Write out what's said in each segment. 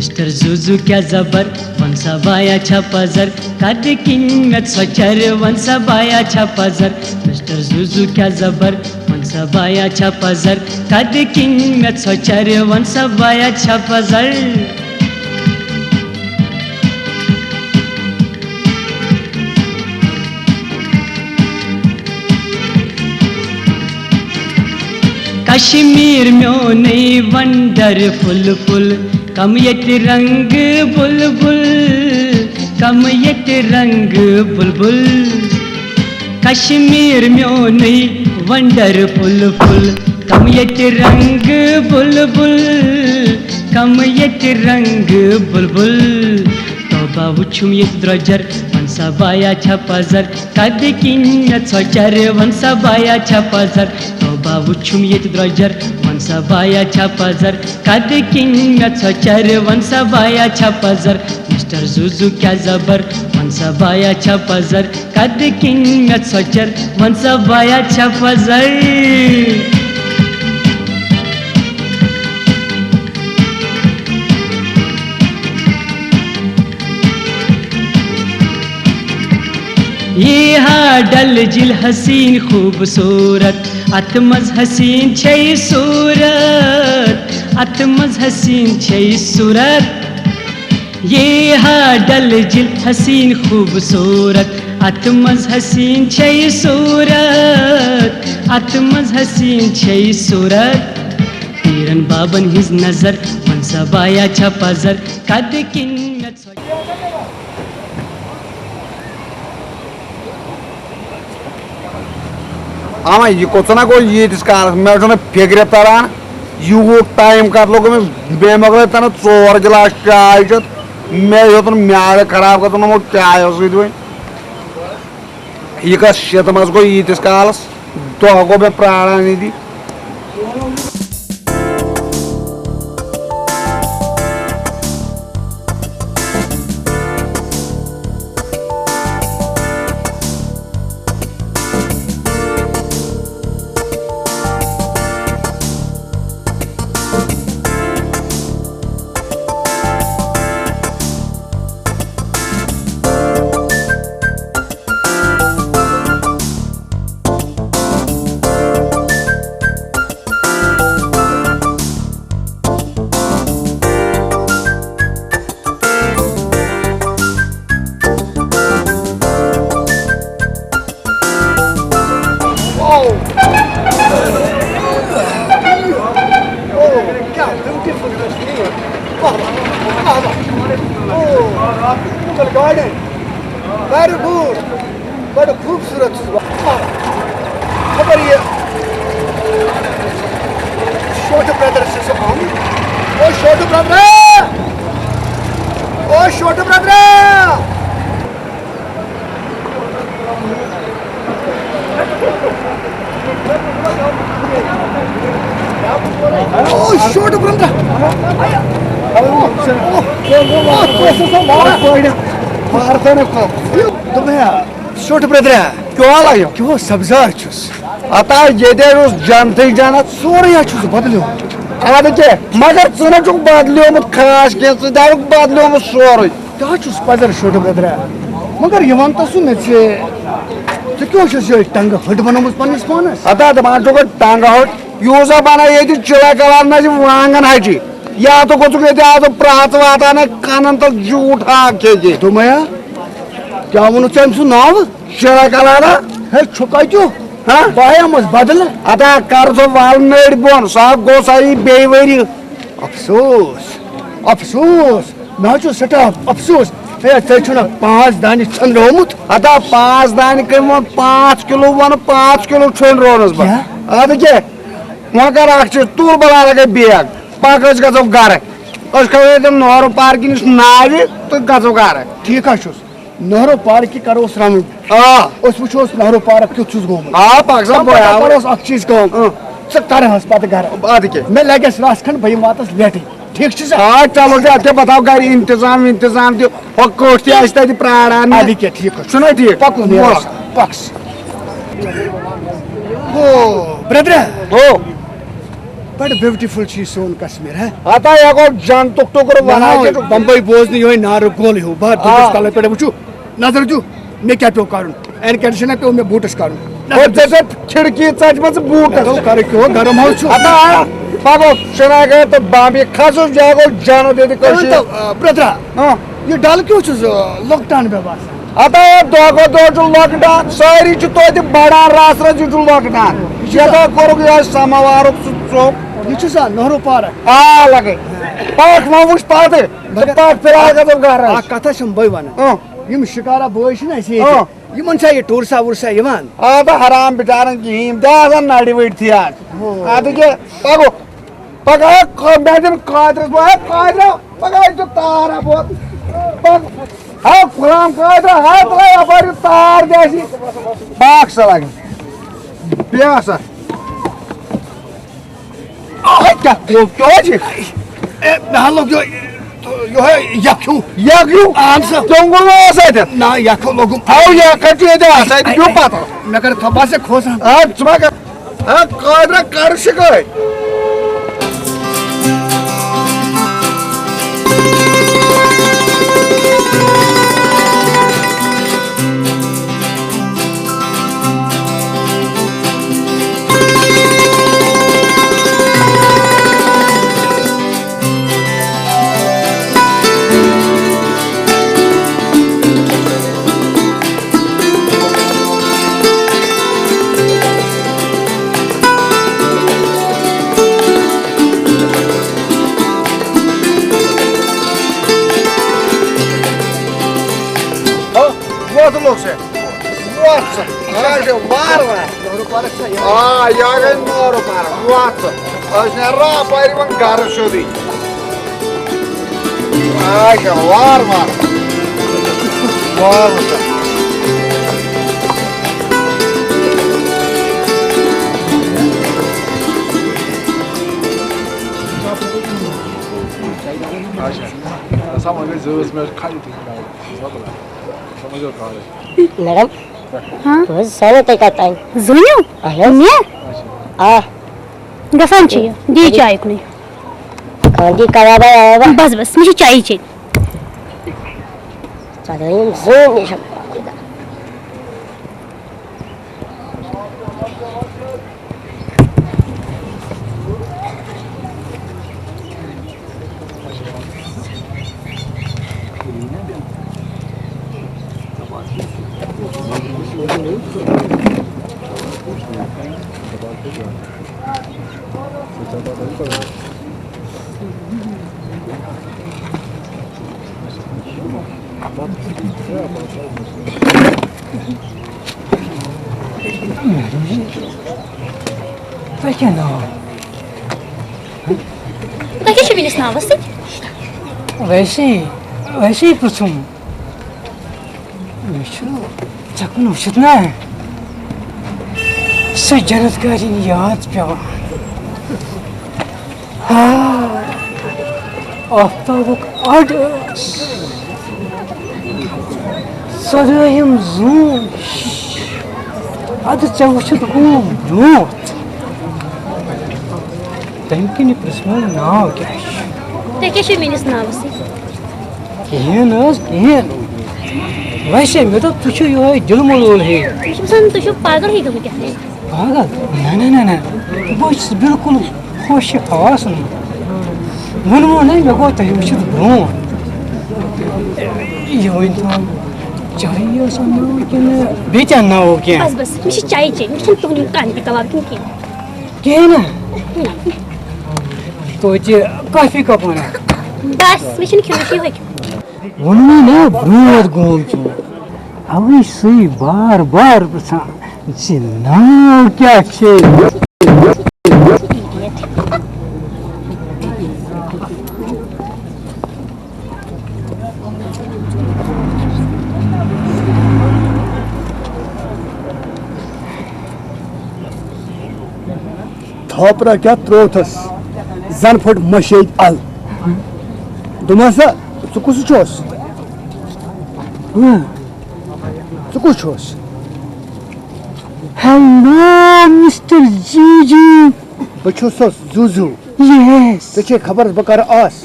Mister जुजू क्या जबर वंसा बाया छापाजर कद किंगत स्वचर वंसा बाया छापाजर मिस्टर जुजू क्या जबर वंसा बाया छापाजर कद किंगत स्वचर वंसा बाया छापाजर कश्मीर म्योने वंडरफुल फुल कम यत रंग बुलबुल कम यत रंग बुलबुल कश्मीर म्योने वंडरफुल फुल कम यत रंग बुलबुल कम यत रंग बुलबुल तोबा वुछुम यत द्रजर वंसा बाया छपाजर कद किन्नत स्वचर वंसा बाया छपाजर तोबा वुछुम यत द्रजर वंसा बाया छपाजर कद किन्नत स्वचर वंसा बाया छपाजर मिस्टर जुजू क्या जबर वंसा बाया छपाजर कद किन्नत स्वचर वंसा बाया छपाजर ये हाँ डल जिल हसीन खूबसूरत अतमज हसीन छई सूरत अतमज हसीन छई सूरत ये हाँ डल जिल हसीन खूबसूरत अतमज हसीन छई सूरत अतमज हसीन छई सूरत तीरन बाबन हिज नजर वंसा बाया छपाजर कद किन्नत आमा यह कोचना को यीटिस कालस मे छुना फिक्र तरन यूत टाइम कत लोग मे मगर तन 4 गिलास चाय मे हेतन म्याद खराब कर चाय सत यह कस शेत मज गो यीटिस कालस दह गो मे प्राणान यदि गार्डन वेरी गुड बड़ा खूबसूरत खबर ये छोटे ब्रदर से हम ओ छोटे ब्रदर ओ छोटे ब्रदर ओ छोटे ब्रदर छोटे ब्रदर क्यों लगे क्यों सब्जार अत जनत जनत सोरे बदलो अद क्या मगर चुना बदलोमुत खास कह बदलोमुत सोरे क्या पदर छोटे ब्रदर मगर यह वन तो मे क्यों टंग हट बनोमुत पन्निस पानस अत दपान टंग हट यूजा बना ये चिड़ा कलान मे वांगन हटी या तो कुछ आज प्रात वातान कानन तो झूठा के तुमया क्या वो चम सु नाव चिड़ा कलाना है छुकाचो हाँ बायमस बदल अदा कर सो वाल मेड बोन सब गो सही बेवरी अफसोस अफसोस मे सटा अफसोस है तुम 5 दान छन रोमुत अदा 5 दान कम 5 किलो वन 5 किलो छन रोनस बह अद क्या वह कर तूल बना लगे बैग पक गो गर खो नहर पार्क नश नाव तो गो गर ठीक नहरो पार्क करो रन वो नहरो पार्क क्युत करो चीज कर पे गर मे लगे रस खंड बह वात लेट ठीक चलो अत बताओ गर इंतजाम इंतजाम कोट तक प्राणान ठीक ठीक पक्स ब्रदर बड़ ब्यूटीफुल चीज सोन कश्मीर है आता या को जान टुकटुक वना के बंबई बोझ नहीं होय नार गोल हो बात दुस कल पे वुचु नजर जु मे क्या पे करूं एन कंडीशन पे मे बूटस करूं और जैसे खिड़की चच मत बूट कर क्यों गरम हो छु आता बाबू सुना गए तो बाबी खासो जागो जानो दे कर ब्रदर हां ये डाल क्यों छु लॉकडाउन पे बात आता दोगो दो जो लॉकडाउन सारी छु तो बड़ा रास्ता जो लॉकडाउन ये करो ये समावार सो ये छु सा नहरो पार आ लगे पाठ मामुश पाते पाठ फिलहाल का तो घर आ कथा छम बय वन यम शिकारा बोय छ न से यमन छ ये टूरसा वुरसा यमान आ तो हराम बिचारन की हिम दासन नाडी वेट थी आज आ तो के पगो पगा को मैडम कादर पगा जो तार बहुत पग हाँ खुलाम कादर हाथ लगा पर तार जैसी बाक्स लगे प्यासा क्या क्या जी हम लोग जो यो है yakyu आंसर जंगल में से ना yakyu लोग आओ या कटिए दे से क्यों पाता मैं कर थपा से खोसा हां सुबह का हां कादर कर शिकाय लोग से आज वार आ यागन नोर पार वात आज नरा पारी मन गार शोदी आज वार वार मैडम हाँ तो सोने तक आता है जोनियो आया आ गफान चाहिए दी चाय को नहीं कांडी कराबा आया बस बस मुझे चाय चाहिए चलो ये जोन नहीं सब Какие еще были новости? वैसे ही पूछूं चकन वुचत ना सो जनतकारी याद पेवा आफ्ताबुक अड सदयम जून अद चवुचत गुम ब्रोत तमकिन प्रश्न नाव क्या Какие еще были новости? कहें वैसे मैं तो तुझे यो दिल मलोल है Шумсан, ты еще पागल ही कभी क्या है? पागल ना बस बिल्कुल खुश हवास नहीं मन नहीं लगो तो ये कुछ ब्रो यो इंसान चाहिए सुनो कि बेचैन ना हो क्या बस बस मुझे चाहिए मुझे तो नहीं कान पे कबाब क्यों किया? क्या ना तो ये काफी का पाना बस मुझे नहीं क्यों क्यों उनमें ना ब्रोद घूम चु अभी सुई बार प्रसा जिन्ना क्या छे थोपरा क्या त्रोथस जन फुट मशेद अल दुमासा सुकुस छोस हेलो मिस्टर जीजू बचुस जुजू Yes. चे खबर बह कर आस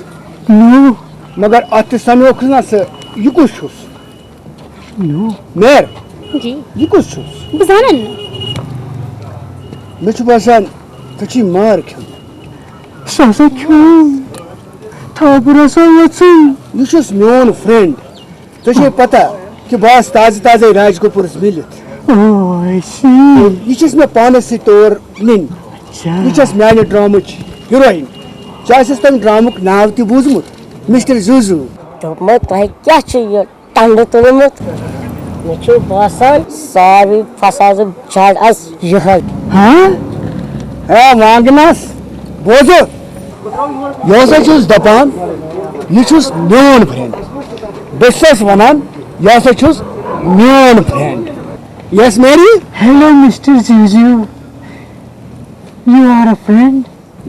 No. मगर अत सनोख ना स यह कुछ छुस No. मेर जी यह कुछ छुस बस जाना मे बसान ती मार खेन Sasa kyo. Tabura sa watson. यह मोन फ्रेंड ते पता कि बस ताजे ताजे राजगोपुर मिलत Oh, I see. यह मे पान सी तौर नीन यह माने ड्रामुच हीरोइन तम ड्रामुक नाव त बूझमुत मिस्टर जुजू दोपमत तोहे क्या चाहिए टंड तुलमुत मे बसान सारी फसाज झाड़ अस यह Huh? है वांगनास बोझो यह दपान यह मोन फ्रेंड बस वनान यह मोन फ्रेंड यस मेरी Hello, Mr. Juju. You are a friend?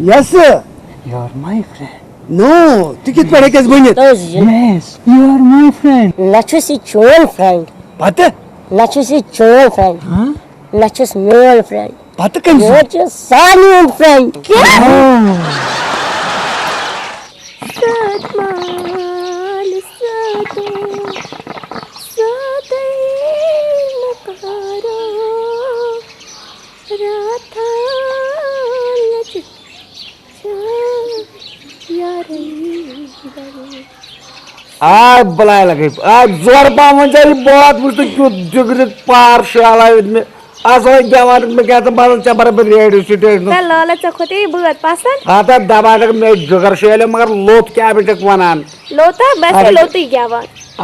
Yes You're my friend. No तु कित पे हेकस बनित तो Yes, you are my friend. नचुसी चोन फ्रेंड पता नचुसी चोन फ्रेंड Huh? नचुस मेल फ्रेंड पता कन नचुस सानियन फ्रेंड क्या Oh. सतमाल सदै नकारो राथा लच यारै आज बुलाए लगे आज जोर पावन चाहिए बहुत मुझे क्यों जुगरित पार शाला में असो जवान में क्या तो बाल चबर पर रेडियो स्टेशन ता लाला चखोते बगत पासन आता दबादक में जुगर शेले मगर लोट क्या बेटक वनान लोता बस लोती गयावा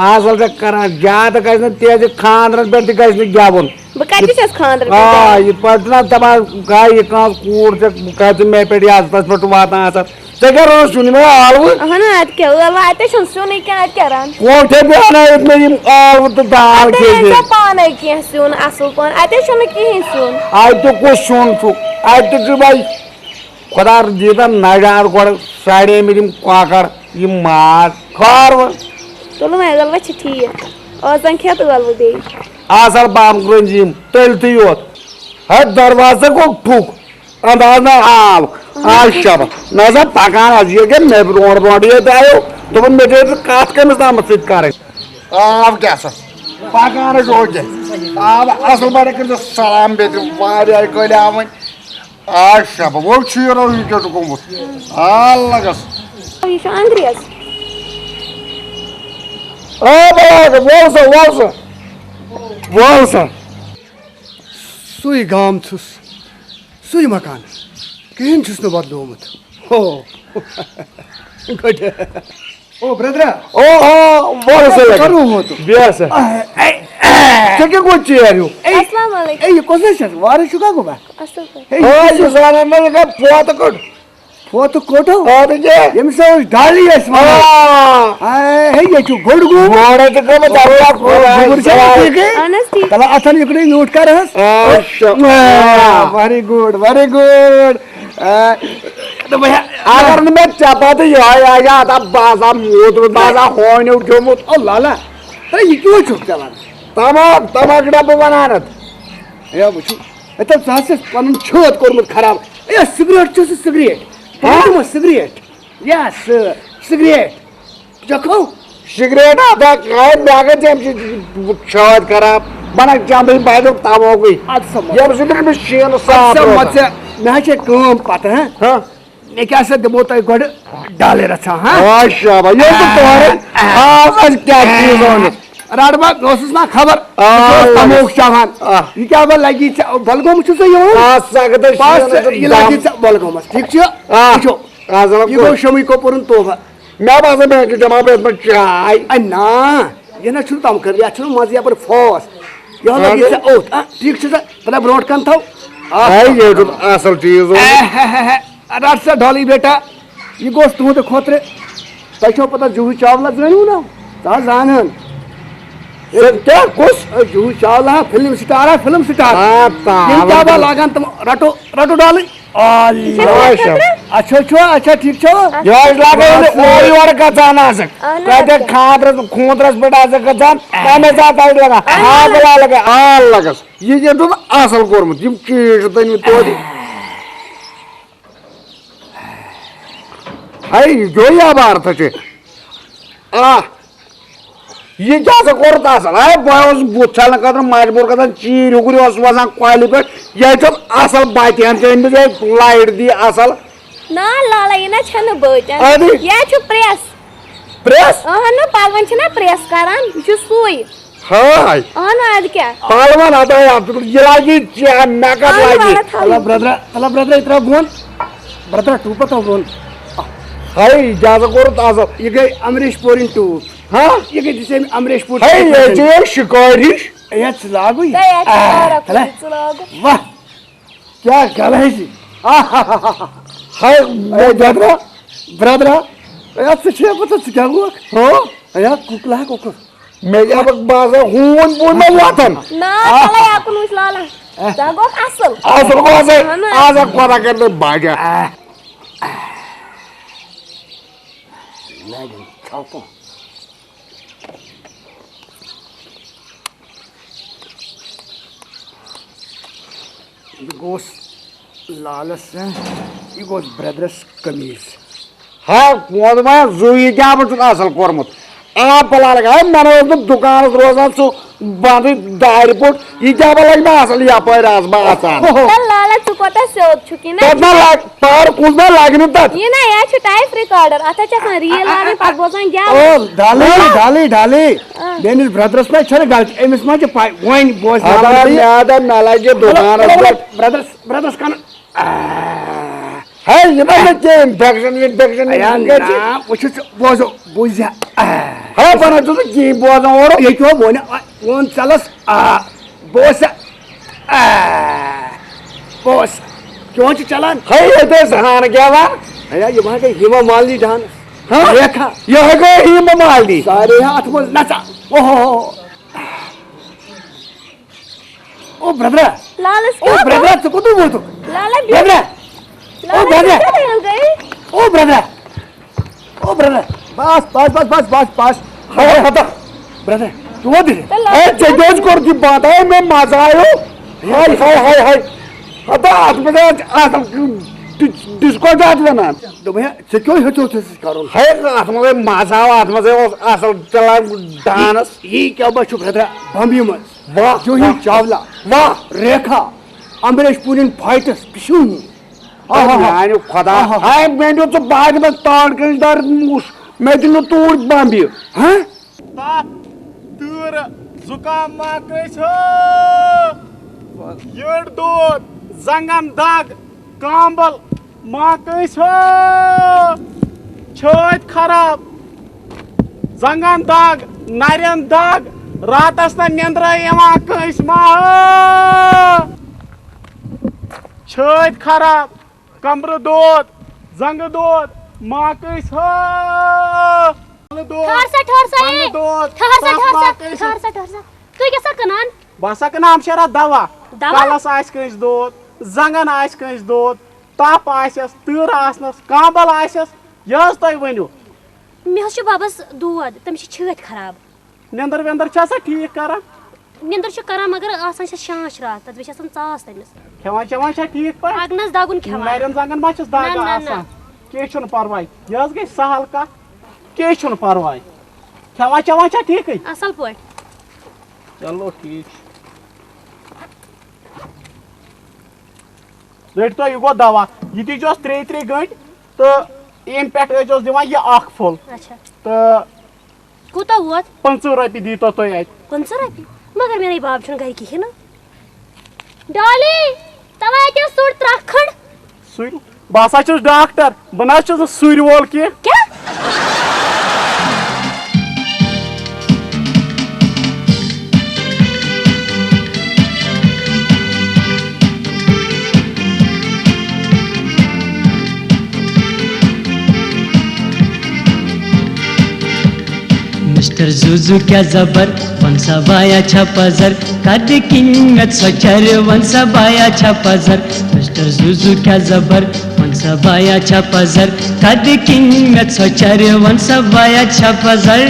आज वाला करा जात कैसे तेज खानरन पे ते कैसे गयावन बकाती छस खांदर आ ये पटना दबा गाय ये का कूड़ से कैसे मैं पेड़ी आज तक पटु वाता आसा जगह रो सुनी में आलू हना आत के वाला आते सुन नहीं क्या आत करन कोठे पे आना इतने ये आलू तो दाल के आते दे ऐसा पाने की सुन असु पान आते सुन की सुन आज तो कुछ सुन तू आज तो जो भाई खुदा जीता नाजार कोड़ साइड में जिम काकर ये मार खार चलो मैं गलवा चिट्ठी है और संख्या तो गलवा दे आसर बाम ग्रंजिम तलती होत हर दरवाजे को ठुक अंदाज ना आल आज शब नजर पकान आज ये के मैं रोड रोड ये आयो तो मन बेटे तो काट के मसा मस्जिद करे अब क्या सर पकान जो जे अब असल बारे कर सलाम बेटे वारे आई कोले आवन आज शब वो छीरो ये के को मत अलगस ये शो अंग्रेज ओ बोल सो सुई गाम छुस सुई मकान कहीं छुस न बदलोमुत हो गुड ओ ब्रदर ओ बोल सो करू हो तो बिया से चके को चियारियो अस्सलाम वालेकुम ए ये कोसे छ वारे शुका को बा अस्सलाम ओ ये जाना न का पोत कोट पोत कोटो और ये यमसो डाली है स्मा है ये जो गोडगु गोडे तो कब दारुला को के अनस्ती तला अथन इकडे नोट कर हस वेरी गुड तो भैया अगर मैं चाहता तो ये आ था बाजा मोट बाजा होने उठो मुत ओ लाला अरे ये क्यों चुप चला तमाक डब्बा बनानत ए बुझू एत सासे पन छोत कोरमुत खराब ए सिगरेट छ सिगरेट हां सिगरेट यस सिगरेट जखो सिगरेट आता काय बागे जेम छोत खराब बना जाम बादो तावो गई ये सिगरेट में शेल साफ मत मैं छे काम पता है हां मैं क्या से दबो तो गड डाले रचा हां अच्छा भाई ये तो तुम्हारे आज क्या चीज होने राडबा दोस्त ना खबर तमोक चावान ये क्या बल लगी बलगोम छु से यो पास सकते पास ये लगी बलगोम ठीक छ जो आजला ये गो शमी को पुरन तो मैं बाजे में के जमा पे में चाय अन्ना ये ना छु तम कर या छु मजिया पर फोस यो लगी से ओ ठीक छ पता ब्रोड कन था आई ये तो असल चीज हो अरे से ढोली बेटा ये गोश्त तू तो खोतरे तछो पता जूही चावला जानू ना ता जानन क्या कुछ जूही चावला फिल्म स्टार हां क्या बा लागन तुम रटो रटो डाली अच्छा ठीक छो योज लागे ओई और का जाना सक कहते खाद्र खूंद्रस बेटा से कथन काने जाता है लगा आ लगा लगस ये तो असल कोरम जिम चीज तनी तो हाय जो या भारत छे आ ये क्या सा कोर्ट असल हाय बॉयस बुछल कर मजबूर कर चीर उगरी वसान कॉइल पे ये तो असल बातियान के लाइट दी असल ना लाला ये ना छन बटन अरे। ये छु प्रेस प्रेस न पागवन छना प्रेस करान छु सुई हाय ना अद क्या पालवान आता है आप ये लागी मेकअप लागी अला ब्रदर इतना बोल ब्रदर तू पता बोल हाय ज्यादा कोर्ट असल ये गई अमरीश पुरी टू हाँ ये के जिसे अमरीश पुरी हाय ये जो शिकारी ये लागू ते चला वाह क्या गल है जी हाय ब्रदर ब्रदर या से पता क्या हुआ हाँ या कुकला कुक मैं अब बाजा हून बोल में वातन ना लाला या कुन उस लाला जागो असल असल बाजा आज पता करते बाजा लेकिन छापो ये गोस लालस ये गोस ब्रदर्स कमीज हाँ मोद में जुई क्या बच्चों असल कोरमत आप पला लगा मन तो दुकान रोजान सो बांधी दायर पोट ये क्या लग में असल या पर आसमा आसान लाला तू कोता से छुकी ना कितना लाग पार कुछ ना लागने तक ये ना या छु टाइप रिकॉर्डर आता चा रियल आने पर बोसान क्या ओ डाली देनिस ब्रदर्स में छरे गलत एमिस में जे वाइन बॉयज हमारा याद नाला के दुकान ब्रदर्स का है ये बात के इन्फेक्शन ना वो बोझो बुझा है पर तो की बोझ और ये क्यों बोने वन चलस बोस बोस क्यों चलन है ये तो सहान क्या वा अया ये वहां के हिमा माली डान हाँ देखा ये है को ही ममाल दी सारे हाथ में नचा ओहो ओ ब्रदर लाला ओ ब्रदर तो कुछ बोल तो लाला ब्रदर ओ ब्रदर गई ओ ब्रदर बस है हटा ब्रदर तू वो दे ए चेंज कर दी बात है मैं मजा आयो हाय हटा हाथ में डिस्को जात बना तो भैया से क्यों होतो थे करो है हाथ में मजा हाथ में असल चला डांस ये क्या बच्चों ब्रदर बम्बी में वाह जूही चावला वाह रेखा अमरीश पुरी फाइटर्स पिशू यानी खुदा हाय मैं तो बाद में ताड़ के इधर मैं दिन तूर बांधी हाँ ताप तूर जुकाम मा कैसो यड़ दूध जंगन दाग कांबल मा कैसो छत खराब जंगन दाग नारियन दाग रातस न निंद्र यवा कैस मा छत खराब कमर दूध जंग दूध मा कैसो तू कैसा कनान बसा कनाम शरा दवा कलस आस कंस दोद जंगन आस कंस दोद तप आसस तूर आसनस कांबल आसस यह तुम वनु मे बाबस दूध तमिस छत खराब निंदर विंदर छा ठीक कर निंदर करान मगर आसान शांच रात तत बेस चास तमिस खेवान चवान ठीक पर अगनस दागुन खेवान नारियन जंगन मा छस दाग आसान के छुन परवाय यह गई सहल कत के छुन परवाय खेवान चवान ठीक असल पट चलो ठीक रट तो यह गो दवा यह दीजोस 3 गंट तो अम पे दिवान यह फुल अच्छा तो कूता वोत 500 रपी दी तो तुम अत 500 रपी मगर मेरे बाप छुन घर कहीं डॉली तवा आते सुर त्रखंड सुर बसा डॉक्टर बना सुर वोल की क्या मिस्टर जुजू क्या जबर वंसा बाया छापाजर कद किंगत स्वचर वंसा बाया छापाजर मिस्टर जुजू क्या जबर वंसा बाया छापाजर कद किंगत स्वचर वंसा बाया छापाजर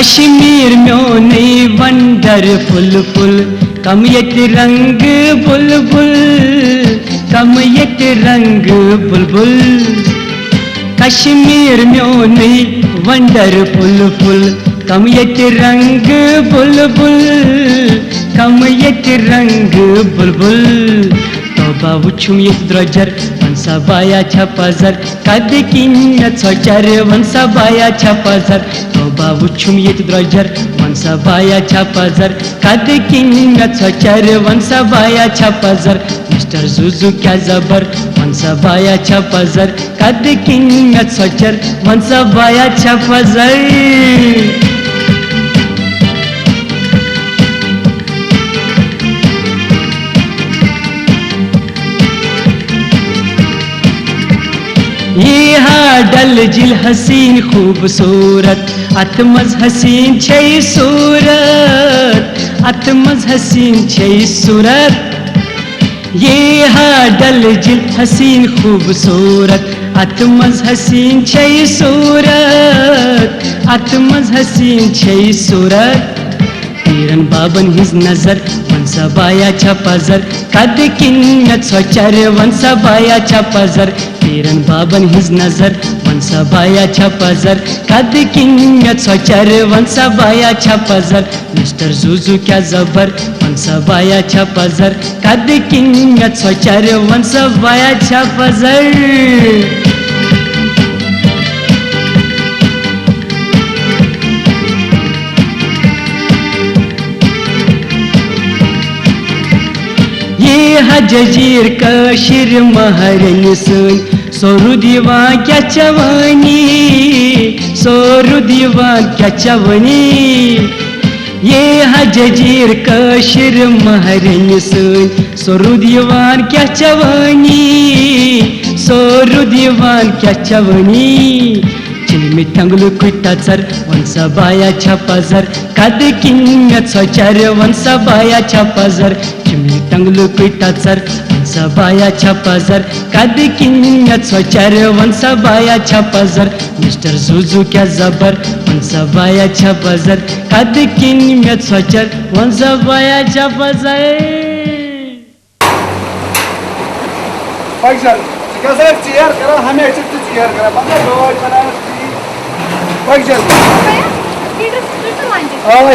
कश्मीर म्योनै वंडरफुल कम येते रंग बुलबुल कम येते रंग बुलबुल कश्मीर म्योनै वंडरफुल कम येते रंग बुलबुल कम येते रंग बुलबुल तोबा वुछुम ये द्रोजर वंसा बाया छपजर कद किन्न छोचर वंसा बाया छपजर तोबा वुछुम ये द्रोजर वंसा बाया छपजर कद किन्न छोचर वंसा बाया छपजर मिस्टर जुजू क्या जबर वंसा बाया छपजर कद किन्न छोचर वंसा बाया छपजर ये हा डल जिल हसीन खूबसूरत अतमज हसीन छई सूरत अतमज हसीन छई सूरत ये हा डल जिल हसीन खूबसूरत अतमज हसीन छई सूरत अतमज हसीन छई सूरत तीरन बाबन हिज नजर वंसा बाया छपजर कद किन्न छोचर वंसा बाया छपजर तीरन बाबन हिज नजर वंसा बाया छपजर कद किन्न छोचर वंसा बाया छपजर मिस्टर जुजू क्या जबर वंसा बाया छपजर कद किन्न छोचर वंसा बाया छपजर जजीर कशीर महरन सन सोरु दीवान क्या चवानी सोरु दीवान क्या चवानी ये जजीर कशीर महरन सन सोरु दीवान क्या चवानी सोरु दीवान क्या चवानी चिलमी तंगलु कुटाचर वंसा बाया छपजर कद किन्न छोचर वंसा बाया छपजर चिमली तंगलु कुटाचर वंसा बाया छपजर कद किन्न छोचर वंसा बाया छपजर मिस्टर जुजू क्या जबर वंसा बाया छपजर कद किन्न छोचर वंसा बाया छपजर फैसल कैसे चेयर करा हमें ऐसे चेयर करा बंदा रोज बना फैसल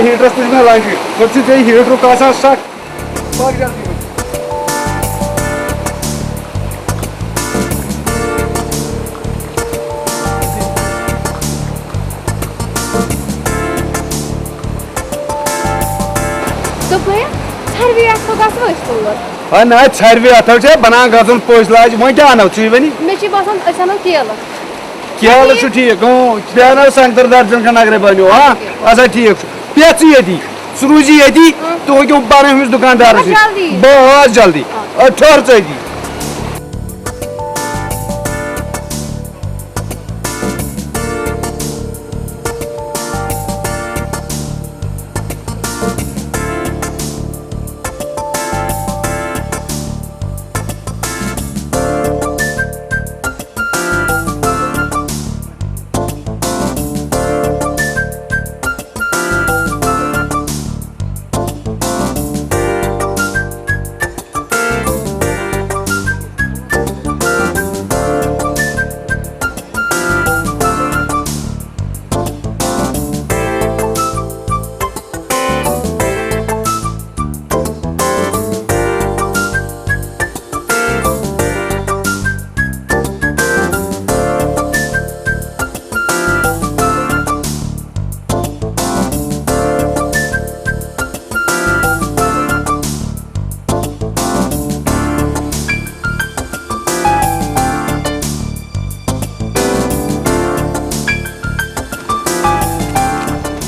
हीटर तुझ में लाएंगे कुछ चाहिए हीटर का सा शक फैसल तो भैया सर्वे आपको गसो स्कूल ना सर्वे अथव छे बना गजन पोस लाज वो क्या आनो छी बनी मे छी बसन असानो केला केला छु ठीक हो प्यानो संतर दर्जन का नगरे बनो हां अच्छा ठीक पेची यदि सुरुजी यदि तो क्यों बारे में दुकानदार से बहुत जल्दी और ठहर चाहिए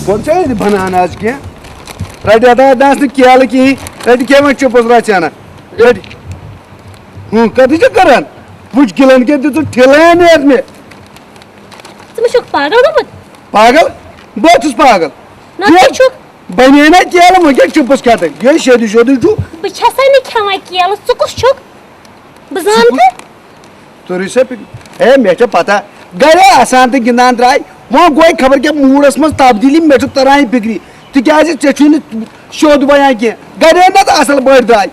कौन चाहिए बनाना आज के रेडी आता डांस ने किया लेकिन रेडी क्या मैं चुप रहा चाहना रेडी कभी जो करन कुछ गिलन के तो ठेलान है में तुम शुक पागल हो मत पागल बहुत उस पागल ना शुक बने ना किया ले मुझे चुप क्या थे ये शेदी शेदी तू बच्चा नहीं खावा किया लो तो कुछ शुक बजान के तो रिसेप ए मैं क्या पता गरे आसान ते गिनान त्राई वो गई खबर क्या मूडस मज तब्दीली मे तरान फिक्री तिकाज ऐ शोद बयान कह गरे ना असल बड़ दाय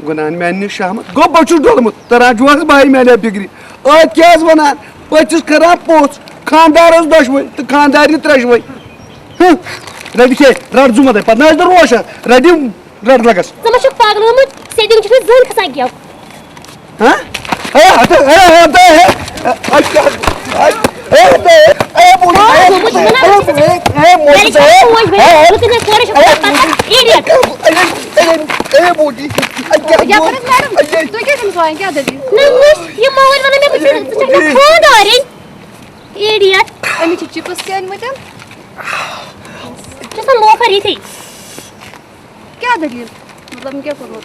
गुनान मे शाम गो बहुत डोलमुत तरान चुह भाई मे फिक्री अत क्या वनान पचस कर पोच खानदार दशवे तो खानदार त्रेशवे रट खे रट जुमत पे ना रोशन रट रट लगस चिप्स क्या दलील मतलब क्या करो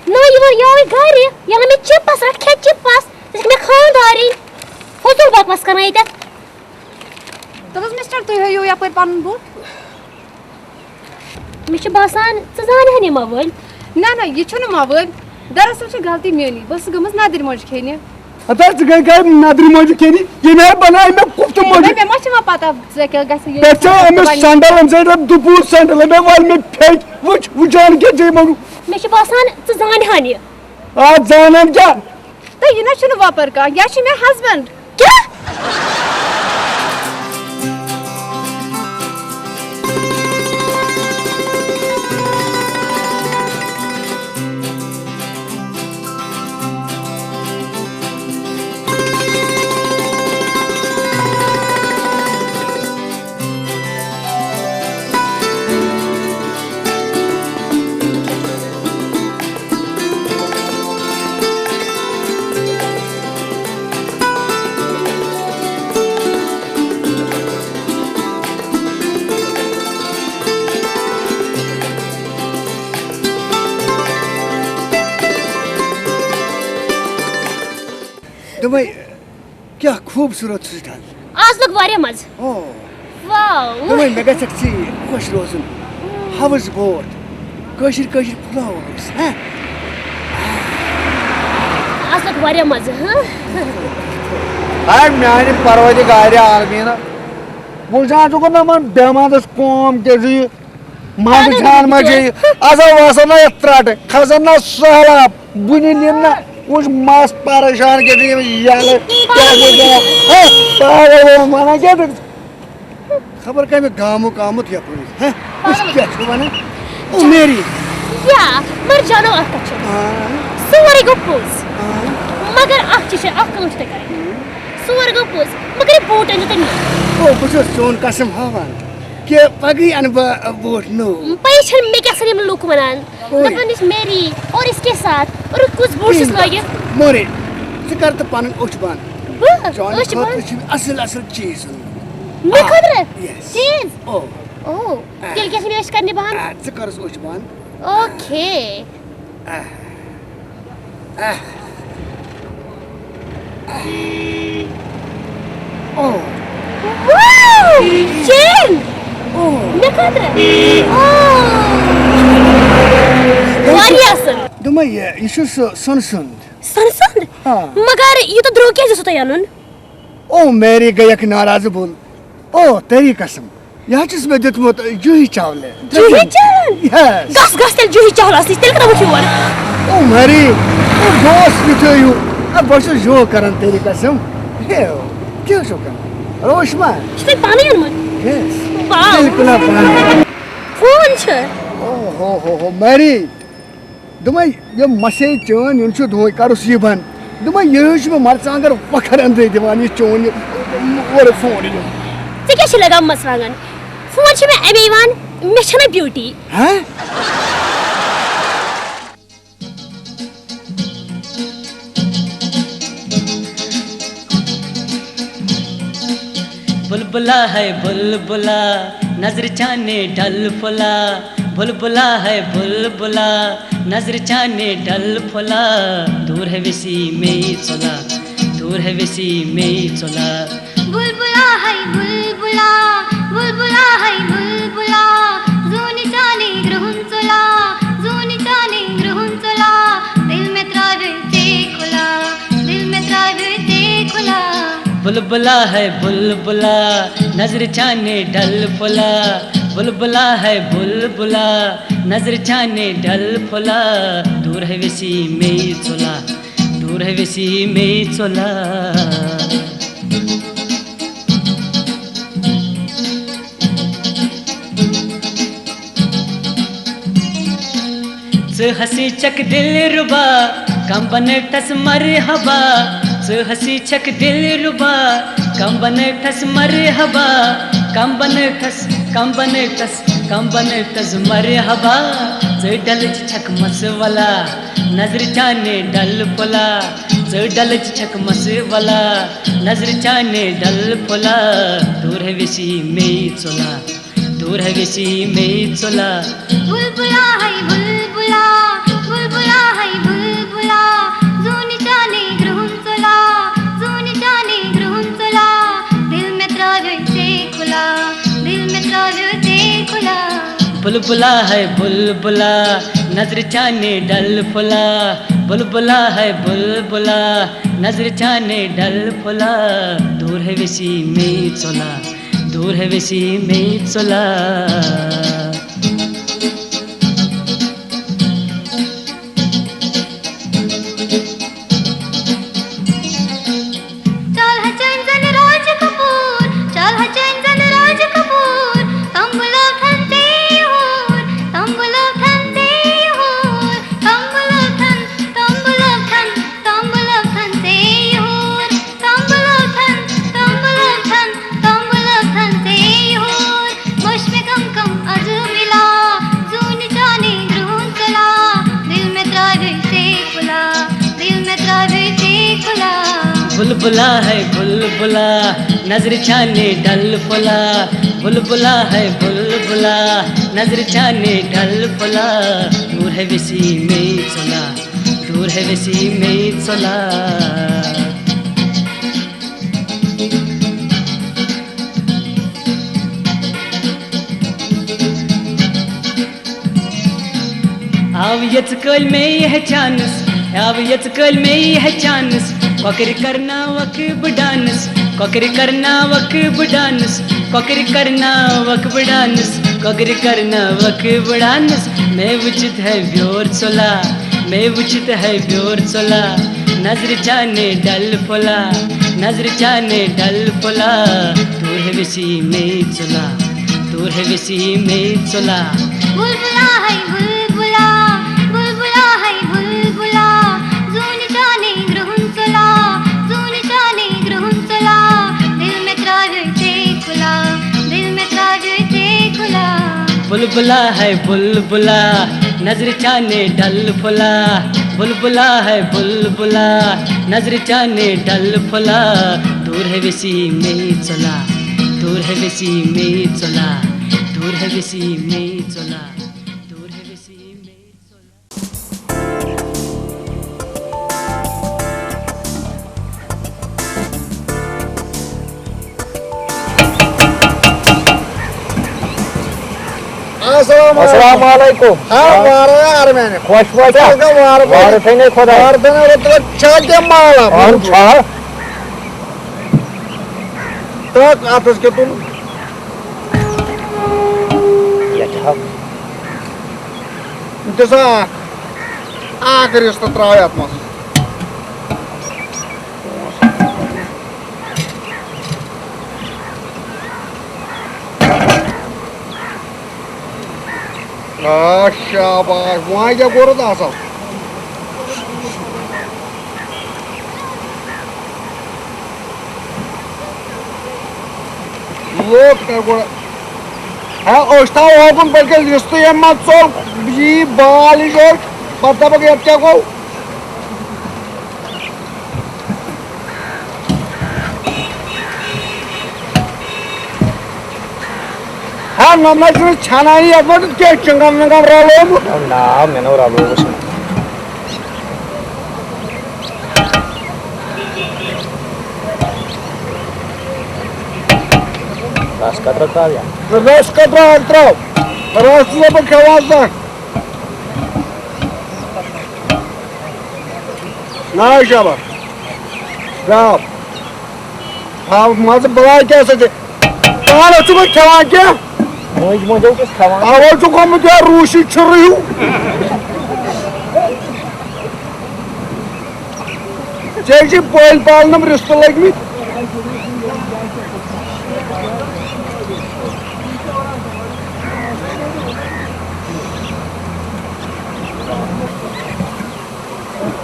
No, you gari. Ya me chipas, rakhe chipas. Me khandari. Hotul bakwas kana ite. Dabas mister tu है यो या पर पान बो Me छ basan tsazan hani mavul. ना ये छुन मावल दरअसल छ गलती मेनी बस गमस नादिर मज खेने अतर गई गई नादरी मौज खेनी ये मेरा बनाई मैं कुफ्त मौज मैं मच मा पता के गस ये पेचो हम सैंडल हम से दुपूर सैंडल में वाल में फेंक वो जान के जे मगु Me छ basan tsazan hani. आज जानम क्या तो ये ना छुन वापर का या छ मेरा हस्बैंड क्या भाई क्या खूबसूरत स्टाइल आज लोग वारे मज ओ वाओ भाई मैं गछ सी खुश रोजन हाउस बोट कशिर कशिर फ्लावर्स हैं आज लोग वारे मज हां हाय म्यानी परवदिगार आलमीन बुझान को ना मन बेमादस कोम के जी मान जान मजे आजा वासना त्राट खजना सहला बुनी निमना उस मास परेशान के लिए यार क्या हो गया है पागल वो माना क्या खबर का मैं गामो कामत या पुलिस है क्या छुवाने ओ मेरी या मर जानो अटच सुवरी गपुस मगर अख छ अख उठ ते करे सुवर गपुस मगर बोट न ते ओ कुछ सोन कसम हवा के पगी अन बोट नो पैछन में क्या सरी लोग वनान दपन इस मेरी और इसके साथ और कुछ बोट्स लागे मोरे जिकर त पान उठबान जॉन उठबान असल असल चीज मैं खबर Yes. चीज ओ ओ दिल कैसे निवेश करने बहन जिकर उठबान ओके ओ वाओ चीन ओ मैं खबर ओ वारियासन दुमा ये इशु सनसुंद सनसंद हाँ मगर ये तो द्रोह क्या जैसा यानुन ओ मेरी गयक नाराज बोल ओ तेरी कसम यहाँ चीज में दितमुत जूही चावले जूही चावल यस गस गस तेल जूही चावल आसी तेल कदा मुझे वर ओ मेरी ओ दोस्त भी तो यू अब बस जो करन तेरी कसम हे क्या जो करन रोशमा इसमें पानी अनमन यस वाओ बिल्कुल पानी फोन छ ओ हो मेरी दुमाई ये मसे चोन युन धोई करो सीबन दुमाई ये छ मरचांगर पखर अंदर दिवान ये चोन और फोन ये ते क्या छ लगा मसरागन फोन छ में एबेवान में छ ना ब्यूटी हैं बुलबुला है बुलबुला नजर चाने ढल फुला बुलबुला है बुलबुला नजर चाने ढल फुला दूर है विसी में चला दूर है विसी में चला बुलबुला है बुलबुला बुलबुला है बुलबुला जूनी चाने ग्रहण चला जूनी चाने ग्रहण चला दिल में त्रावे ते खुला दिल में त्रावे ते खुला बुलबुला है बुलबुला नजर छाने ढल फुला बुलबुला है बुलबुला नजर छाने ढल फुला दूर है विसी में चोला दूर है विसी में चोला हसी चक दिल रुबा कम बन ठस मर हबा हसी चक दिल रुबा कम बन ठस मर हबा कम बन ठस कम बन ठस कम बन ठस मर हबा डल छक मस वाला नजर चाने डल फुला डल छक मस वाला नजर चाने डल फुला दूर है विसी में चोला दूर है विसी में चोला बुलबुला है बुलबुला बुलबुला है बुलबुला जूनी जाने ग्रहण चला जूनी जाने ग्रहण चला दिल में त्रावे से खुला दिल में त्रावे से खुला बुलबुला है बुलबुला नजर छाने डल फुला बुलबुला है बुलबुला नजर छाने डल फुला दूर है विसी में चोला दूर है विसी में चोला चल है चंदन राज कपूर चल है चंदन राज कपूर तंबुलो फंते होर तंबुलो फंते होर तंबुलो फन तंबुलो फन तंबुलो फंते होर तंबुलो फन तंबुलो फन तंबुलो फंते होर मुश में कम अज मिला जून जाने ग्रहण चला दिल में त्रावे से खुला दिल में त्रावे से खुला बुलबुला है बुलबुला नजर छाने डल फुला बुलबुला है बुलबुला नजर छाने डल फुला दूर है विसी में चला दूर है विसी में चला आव यच कल में है चांस आव यच कल में है चांस कोकर करना वक डांस कोकर करना वक डांस कोकर करना वक डांस कोकर करना वक डांस मैं उचित है व्योर चोला मैं उचित है व्योर चोला नजर जाने डल फुला नजर जाने डल फुला दूर है विसी में चोला दूर है विसी में चोला बुलबुला है बुलबुला बुलबुला है बुलबुला जूनी जाने ग्रहण चला जूनी जाने ग्रहण चला दिल में त्रावे से खुला दिल में त्रावे से खुला बुलबुला है बुलबुला नजर छाने डल फुला बुलबुला है बुलबुला नजर छाने डल फुला दूर है विसी में चला दूर है विसी में चला दूर है विसी में चला दूर है विसी में चला अस्सलाम वालेकुम हाँ मारो यार मैंने खुश खुश मारो थे नहीं खुदा मार देना वो तो छा के मारा और छा तक आतस के तुम ये छा इंतज़ा आखिर इस तो त्रायात मस शाबाश वहाँ क्या बोल रहा था लोग क्या बोल हाँ ओस्ता होगुन बल्कि रिश्ते ये मत सोल ये बाल ही जोर पता बगे अब क्या को हाँ नम्बर से छाना ही अब तो क्या चंगम नंगम रालो ना मैंने रालो बस रस कतरा का या रस कतरा अल्ट्रा रस ले पर खवास दा ना शाबाश जाओ हाँ मज बड़ा क्या सचे पान छु खेवान क्या मोज मोजो किस खवान आवाज छु गम क्या रूसी छुरियू जे पोल पालनम रिश्त लगमी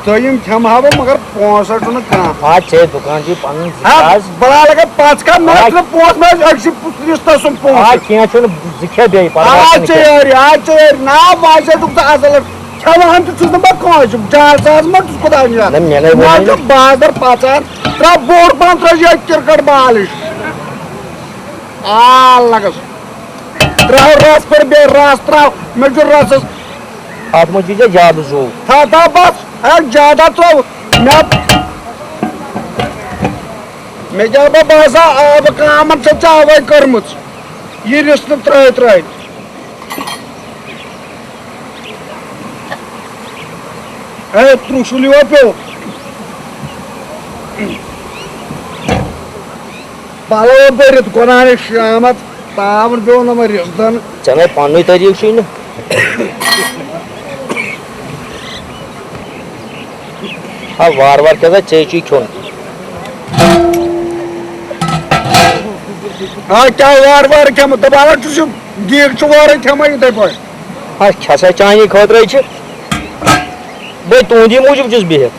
तयम खेमा मगर पोसा छु न का आज छे दुकान जी पन हाँ बड़ा लगा 5 का मैं पोस में अक्सी रिश्ता सुन पोस आज किया छु जिखे बे आज यार ना वाजे तू तो असल खेमा हम तो छु न कोज चार साल में तू खुदा नहीं न मेले मैं तो बाजार पाचार त्रा बोर्ड पान त्रा ये क्रिकेट बाल आ लगस त्रा रास पर बे रास त्रा मैं जो रास आज मुझे जे याद जो था बस ज्यादा तो मैं जब बसा अब काम से चावे करमुच ये रिश्ते त्रय ए त्रुशुलियो पे पालो बेरित कोनाने शामत तावन पे न रिश्तन चले पानी तरीक छी न हाँ वार क्या चेची छोन हाँ क्या वार क्या दोबारा चुसु गीक छु वार खेमा इते पर हाँ खसा चाहे खतरे छ बे तुंदी मूजब जुस बिह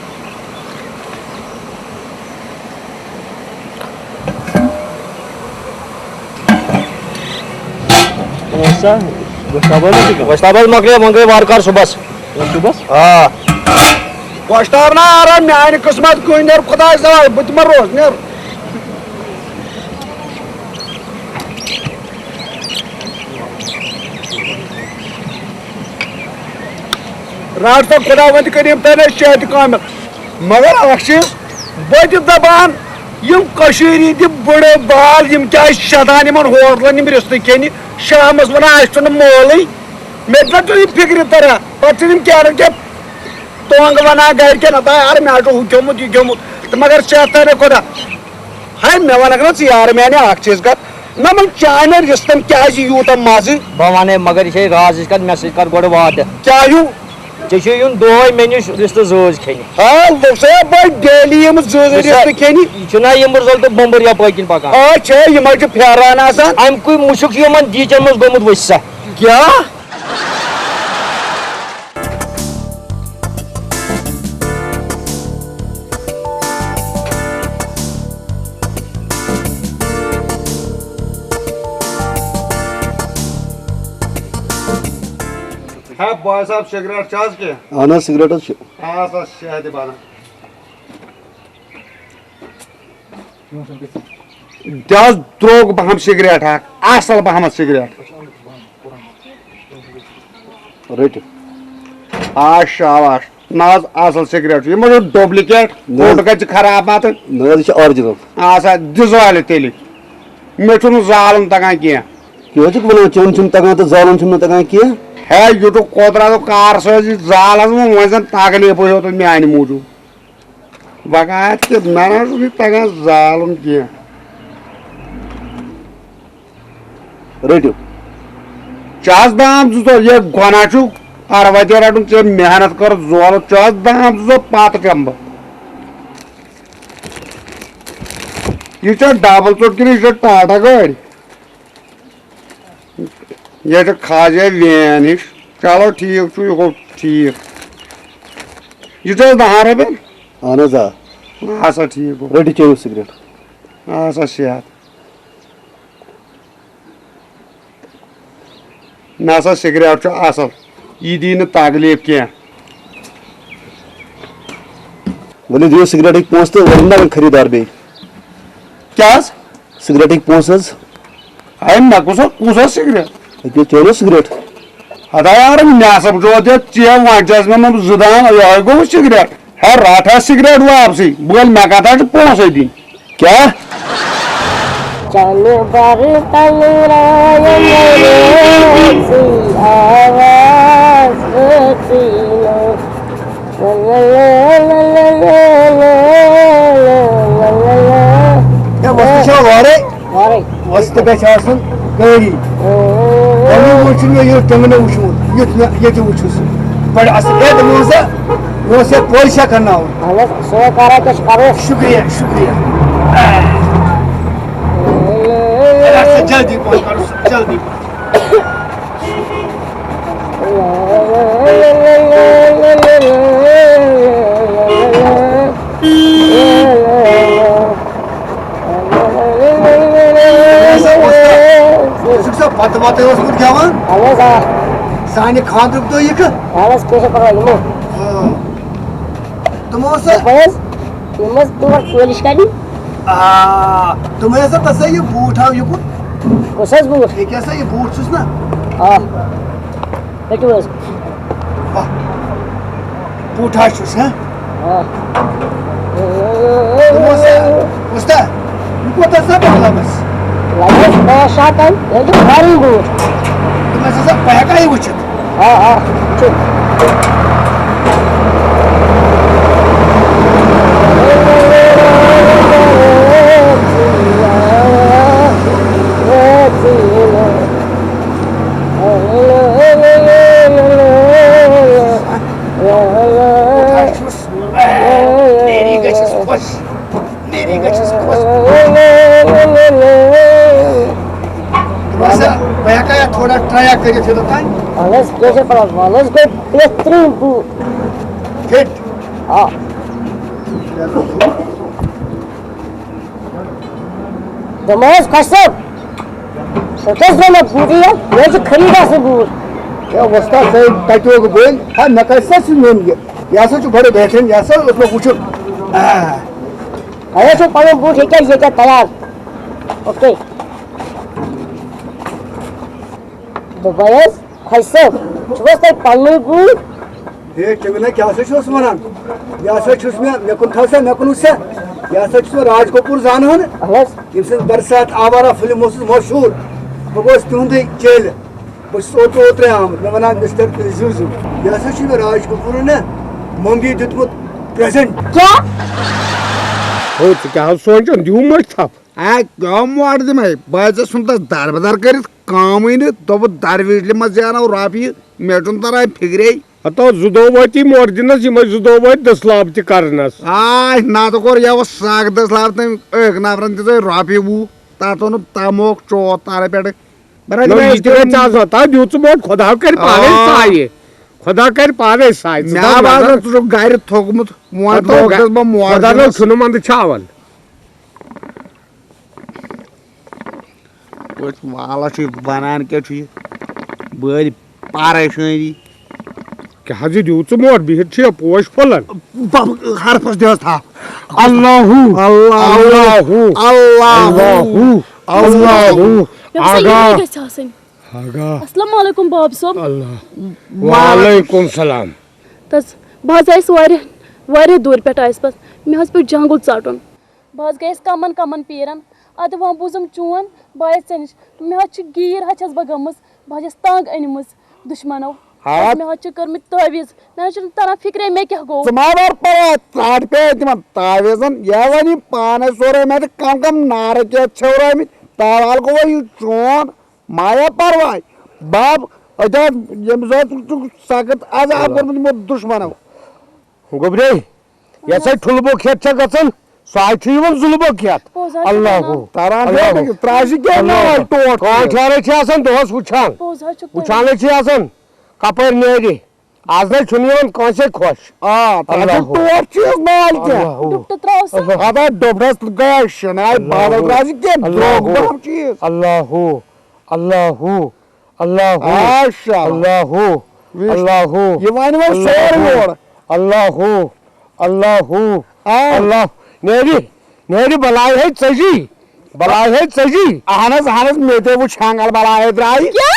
गोश्ताबाद मंगले वार कर सुबह हाँ गोश्ताब ना आ रहा म्यान किस्मत कोई नेर खुदा सवाल बुतमर रोज नेर रात तक खुदावंद करीम तने शहद काम मगर अक्षिस बत दबान यम कशीरी दि बड़े बाल यम क्या शदान यमन होटलन यम रिश्ते खेनि शामस वना आस्तन मोलई मे तो फिक्र तरह पम क्या तोंग वना घर के ना यार मे हूँ खेमुत यह खेमुत तो मगर सेहत ने खुदा हाय मे वन ना यार मैंने अख चीज कर ना मन चाने रिश्तन क्या यूत मज बह वन मगर यह राज कर मे सर गोड़ वाद क्या यूं ऐ यून दोह मे निश रिश्ते जज खेनि हाँ लोग डेली यम रिश्ते खेनि यह यम रिजल्ट बम्बर या पकन पकान यम फेरान अमुक मुशुक यमन दीचन मज गोमुत वसा क्या हाँ बॉय साहब सिगरेट चाज के अहन सिगरेट हाँ सर शहद बाना दस द्रोग बहम सिगरेट हाक असल बहम सिगरेट रट शाबाश नाज असल सिगरेट ये मगर डुप्लिकेट फोट गज खराब मत न ऑरिजिनल आसा दिजवाल तेल मे जालन तगान कह वन चुन तगान तो जालन तगान कह है यह तो कोतरा तो कार सज जाल वन तकलीफ हो तो मान मूजूब बगात मे तगान जालन कह रटो चस दाम जो ये गुना चु अरवत रटन चे मेहनत कर जोल चस दाम जो पत कम यह डबल चोट कि यह टाटा गाड़ी ये खाजे वैन हिश चलो ठीक यह ठीक यह 10 रुपये अहन अच्छा ठीक रट चेयो सिगरेट अच्छा सेहत नसा सिगरेट असल यह दी तकलीफ कह वन दियो सिगरेट पोस तो वन खरीदार बे क्या सिगरेट पोस अरे मे कुस सिगरेट चेयो सिगरेट अदा यार मे समझो चे वजस मे जुदान यह गो सिगरेट है रटा सिगरेट वापसी बोल मे कथा पोस दिन क्या चल बर तलराय मेरे आवाज तीनो क्या बस तो गछ आसन गाड़ी तमी वुच मे यो तमने वुचमुत युत मे ये वुचुस बड़ असल है मोसा वो से पैसा करना हो हमें सो करा के करो शुक्रिया शुक्रिया जल्दी कॉल करो जल्दी पत वत गवान सानि खानद्रुक दो यह तुम तुम तसा यह बूट हाव युकुन ये क्या ये बूट छुस ना बूट हा छुस उस्ता यह कोता सा बस तुम ऐसा पैका ही वुचित थोड़ा ट्राया करिए फिर बताएं alles कैसे पड़ा alles को बेहतरीन बू फिट हां दमाज कसब सचस में पूरी है ये जो खरीदा से बूर क्या वस्ता से टटो को बोल हां न कैसा सुन ये या सो बड़े बेहतरीन या सो उसमें कुछ अरे सो पालो बूर है क्या ये क्या तैयार ओके दबायस खैसब छुस पालो बूर ये टिमना क्या से छुस वनान या से छुस में कुन था से मैं कुन से या से छुस राज कपूर जानन बस इनसे बरसात आवारा फिल्म मशहूर बगोस तुंद जेल बस ओत्रे आम मैं वनान मिस्टर जुजू या से छु राज कपूर ने मम्मी दितमुत प्रेजेंट क्या हो क्या सोचन दिउ मच था आ काम वाड़ दे मैं बाज सुनता दारबदार करित काम ही दोप दारविजले मज जाना रापी मेटन तरा फिक्रे अतो जुदो वती मोर्जिनस यम जुदो वत दसलाब त करनस आय ना तो कोर या साग दसलाब तम एक नफरन त रापी बू तातो न तमोक चो तारे पेट बरा इतरे चास होता दिउच मोट खुदा कर पाले साये खुदा कर पाले साय ना बाज तो गायर थोकमुत मोर थोकस ब मोर खुदा न सुन मंद चावल कुछ वाला छु बनान के छु बड़ी परेशानी क्या हजी दिउच मोट बिहित छ पोश फलन हरफस देस था अल्लाहु अल्लाहु अल्लाहु अल्लाहु आगा आगा अस्सलाम वालेकुम बाब साहब अल्लाह वालेकुम सलाम तस बहस आइस वारे दूर पे आइस बस मे हस पे जंगल चाटन बहस गैस कमन कमन पीरन अद वह बुजम चोन बायस चनिश मे हस गीर हस बह गमस बह तंग अनमस दुश्मनों मे हस करम तावीज मे तरह फिक्रे मे क्या गो समावर पर त्राट पे तिम तावीजन या वनी पाने सोरे में कम कम नार के छौरा में तावाल को वही चोन माया परवाय बाब अजा यम जत सकत आज आप कर दुश्मनों गोबरे या से ठुलबो खेत छ गसन साइथिवन जुलबो खेत अल्लाह तारा त्राजी के ना टोट को थारे छ आसन दोस उछान उछाने छ आसन कपर नेगे आज नहीं सुनियन कौन से खुश तारा टोट छ माल के डुप्ट त्रास आदा डोबरस गया शनाय बादल राजी के लोग बम छी अल्लाह अल्लाह अल्लाह आशा अल्लाह अल्लाह ये वाइन में सोर मोड़ अल्लाह अल्लाह अल्लाह नेरी बलाई है सजी आहनस मेते वो छांगल बलाई द्राई क्या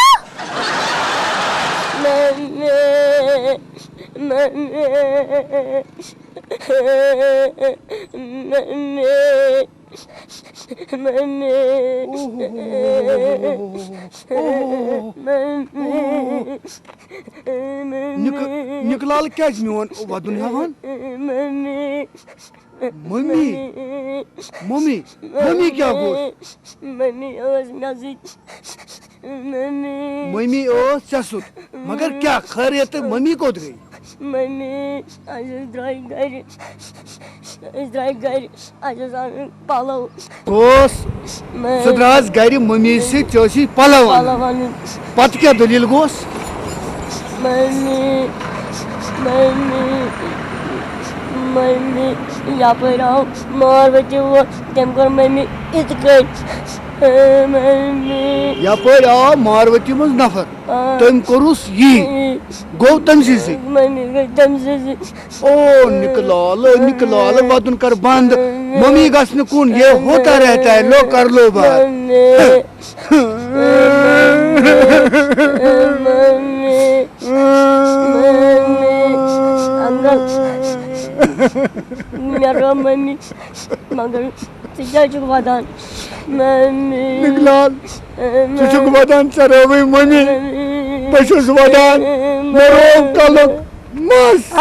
निकलाल क्या मोन वदन हवान मम्मी मम्मी मम्मी क्या गो मम्मी ओ ससुर मगर क्या खैरियत मम्मी कोत गई दोस सद्रास गर मम्मी से पलव पत क्या दलील गोस यपर आव मार बच्चे वो तम कर मम्मी इत कर यपर आव मारवती मज नफर तम कोरुस यी गो तमसी से मम्मी गई तमसी ओ निकलाल वदन कर बंद मम्मी गसन कुन ये होता रहता है लो कर लो बात मेरा मम्मी मगर चुक वदान मम्मी निकलाल चुक वदान चरवे मम्मी पशुस वदान मरो कलक मस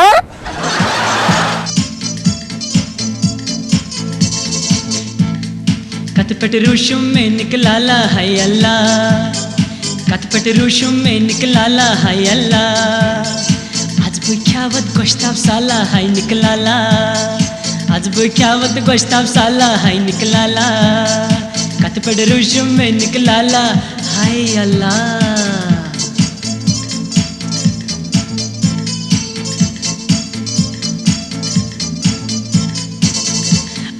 कतपट रूशुम में निकलाला है अल्लाह कतपट रूशुम में निकलाला है अल्लाह आज बुख्यावत गोश्ताब साला है निकलाला आज बुख्यावत गोश्ताब साला है निकलाला कतपट रूशुम में निकलाला है अल्लाह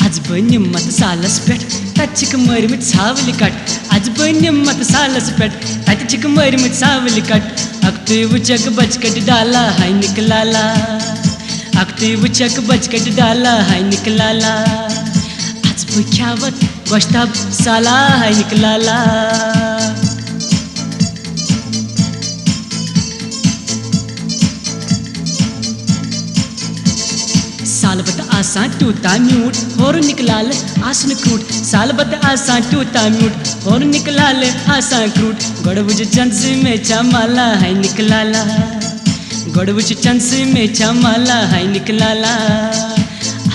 आज निम्मत सालस पे तक मरमित सावल कट आज निम्मत सालस पे तक मरमित सावल कट अक्तु वचक बचकट डाला है निकलाला अक्तु वचक बचकट डाला है निकलाला आज बुख्यावत गोश्ताब साला है निकलाला सालबत आसान टूटा म्यूट और निकलाल आसन क्रूट सालबत आसान टूटा म्यूट और निकलाल आसान क्रूट गड़बुज चंस में चमाला है निकलाला गड़बुज चंस में चमाला है निकलाला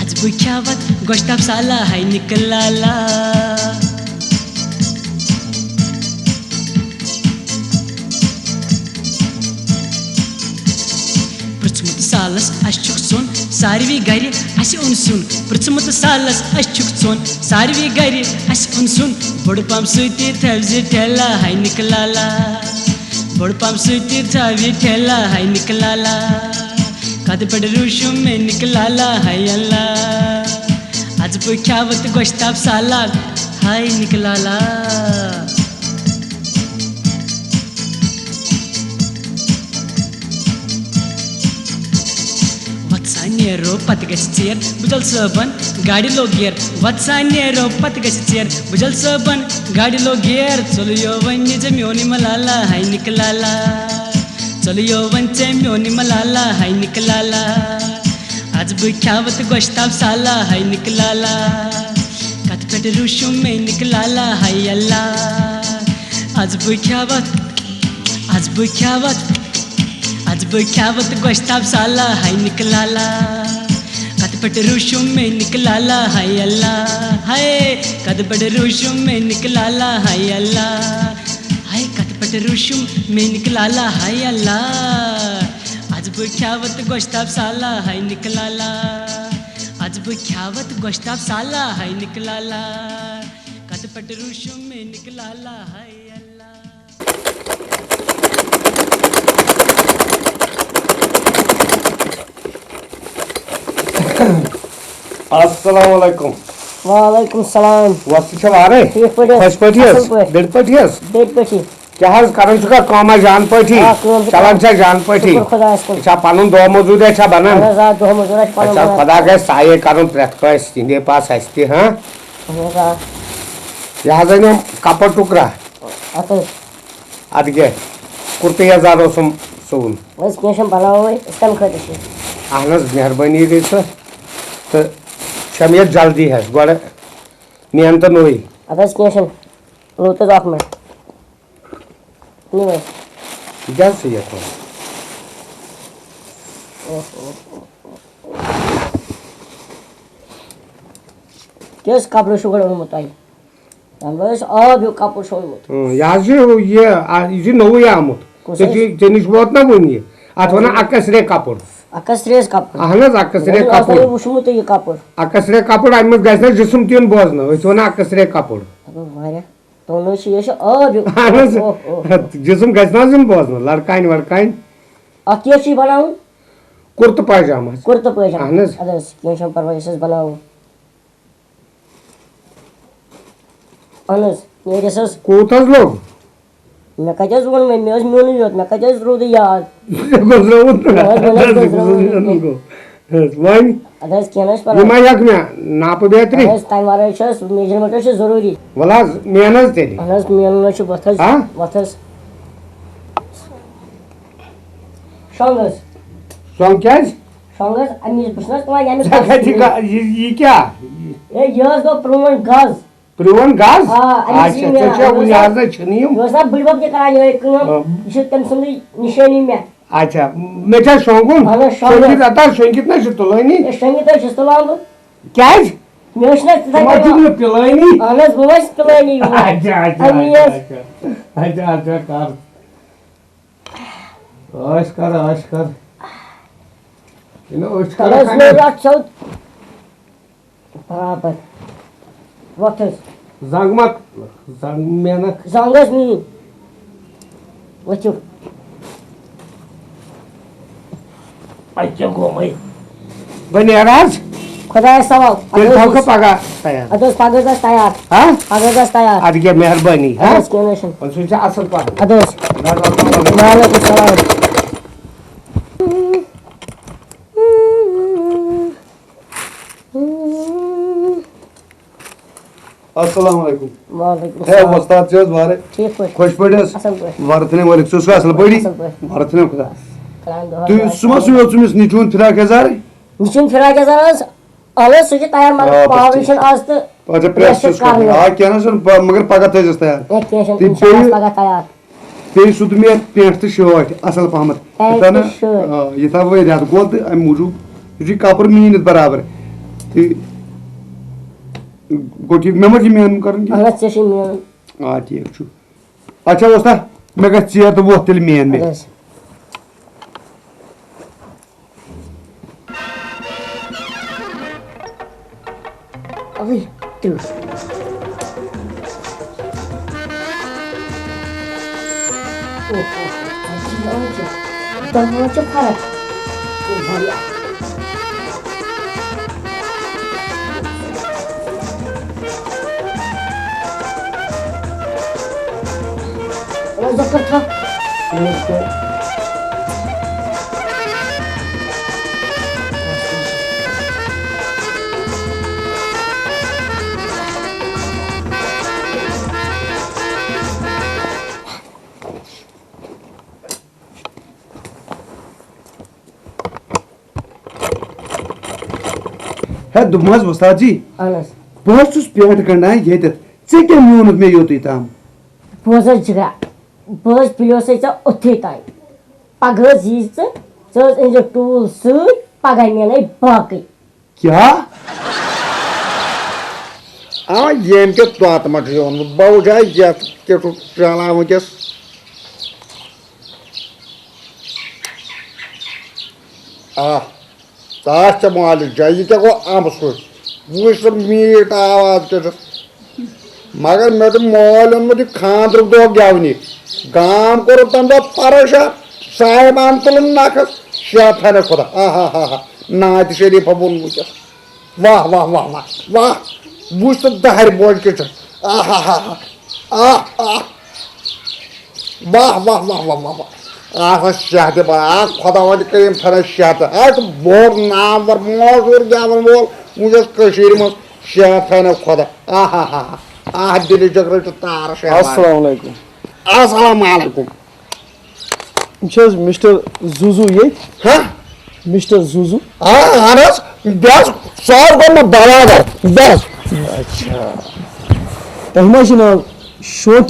आज बुख्यावत गोश्ताब साला है निकलाला सालस अशुक सोन सारवी गर अस उन सुन पृथमुत सालस अशुक सोन सारवी गर अस उन सुन बड़ पम सुति थवज ठेला है निकलाला बड़ पम सुति थवी ठेला है निकलाला कद पड़ रूशुम में निकलाला है अल्लाह आज बुख्यावत गोश्ताब साला है निकलाला नेरो पत गेर बुझल सबन गाड़ी लो गेर वत्सा नेरो पत गेर बुझल सबन गाड़ी लो गेर चलो वन म्योनी मलाला है निकलाला चलो वन म्योनी मलाला है निकलाला आज बुख्यावत गोश्ताब साला है निकलाला कतपट रूशुम में निकलाला है अल्लाह आज बुख्यावत गोश्ताब साला है निकलाला कतपट रूशुम में निकलाला है अल्लाह है कतपट रूशुम में निकलाला है अल्लाह है कतपट रूशुम में निकलाला है अल्लाह आज बुख्यावत गोश्ताब साला है निकलाला आज बुख्यावत गोश्ताब साला है निकलाला कतपट रूशुम में निकलाला है अल्लाह अस्सलाम वालेकुम वालेकुम सलाम वस्त छ वारे ठीक पड़े खुश पटियस दिल पटियस क्या हज करन छ काम जान पटी चलन छ जान पटी अच्छा पनुन दो मौजूद है छ बनन अच्छा खुदा के साये करन प्रत कस जिंदे पास आस्ते हां यहाँ जनो कपड़ टुकड़ा अदगे कुर्ते हजारों सोन बस केशम बनावे इसका खत छ अहनस मेहरबानी गई तो शमियत जल्दी है गोड़ मेहनत नोई अद कह रूत अख मिनट क्या सही है किस कपड़ शुगर ओनमुत तह आब हूँ कपड़ शोनमुत यह नोवे आमुत ऐ नश वोत ना वन यह अत वन अकसरे कपड़ अकसरेज कपड़ अहन अकसरे कपड़ वुचमुत यह कपड़ अकसरे कपड़ अमे गि जिसम तीन बोजन वन अकसरे कपड़ तो आब जिसम गि बोजन लड़कान वड़कान अत क्या बना कुर्त पायजामा कुर्त पायजामा कह परवाह बना कूत लोग मे कत वो मे मोन योत मे कत रूद याद नाप बेहतरी तम वर मेजरमेंट जरूरी वल मेन तेल मेन वथ शोंग शोंग क्या शोंग अमिस ये क्या यह गो प्रोन गज प्रोन गज बुड़ब तम सद निशानी मे अच्छा मे शोंगुन शोंगित ना तुलानी शोंगित तुलान बह क्या मे पिलानी बह पिलानी कर बराबर वथ जंग मत जंग मेहनत जंगस नी वचो अच्छा गोमई बने राज खुदा सवाल तेल पगा तैयार अदस पगा तैयार हां पगा तैयार अद के मेहरबानी हां अदस केनेशन सुन असल पगा अदस वालेकुम सलाम अस्सलाम वालेकुम वालेकुम है वस्ताद छस बारे ठीक पे खुश पड़स असल पे वरतने वाले सुस असल पड़ी वरतने खुदा तू सुमा सुयो तुमिस निचुन फिराक हजार निचुन फिराक हजार अलस सु तैयार मगर पावरिशन आज तो अच्छा प्रेस कर आ क्या ना सुन मगर पगा तेजस तैयार एक टेंशन पगा तैयार ते सुद में पेंट तो शर्ट असल पहमत तना ये था वो याद गोल तो अम मौजूद जी कपर मीन बराबर गोटी मेमोरी में करन की अलस से में आ ठीक छु अच्छा वस्ता मैं गछ चेयर तो वो तेल में में अभी तू तो चुप कर बढ़िया जकर था है दुमस वस्ताद जी अनस बहुत पेंट करना ये चे क्या म्यून में योत ताम बोझ जगह बोझ पिलो से उठे ताई पगह जीज इन टूल सत पगह मेन बाकी क्या आ येम के तोत मट योन बहु जाय ये के चला वकस आ ताश माल जाय क्या गो आम सो वो मीट आवाज के मगर मे तो मोल मुझे खानद्र दो गवनी गाम कोर तम दो परेशान साहिबान तुलन नाखस शाह थाने खुदा हा नात शरीफ बुन वुकस वाह वाह वाह वाह वाह बुझ तो दहर बोझ के आहा हा आ वाह वाह वाह वाह वाह आह शाह दे बा खुदा वन करीम थाने शाह आ तो बोर नाम वर मौजूर गवन बोल मुझे कशीर में शाह थाने खुदा आहा हा आ दिल जगह तो तार से अस्सलाम वालेकुम अस्सलाम वालेकुम छस मिस्टर जुजू ये हां मिस्टर जुजू हां अनस बस सर को मैं बड़ा बस अच्छा तह मा नाम शोट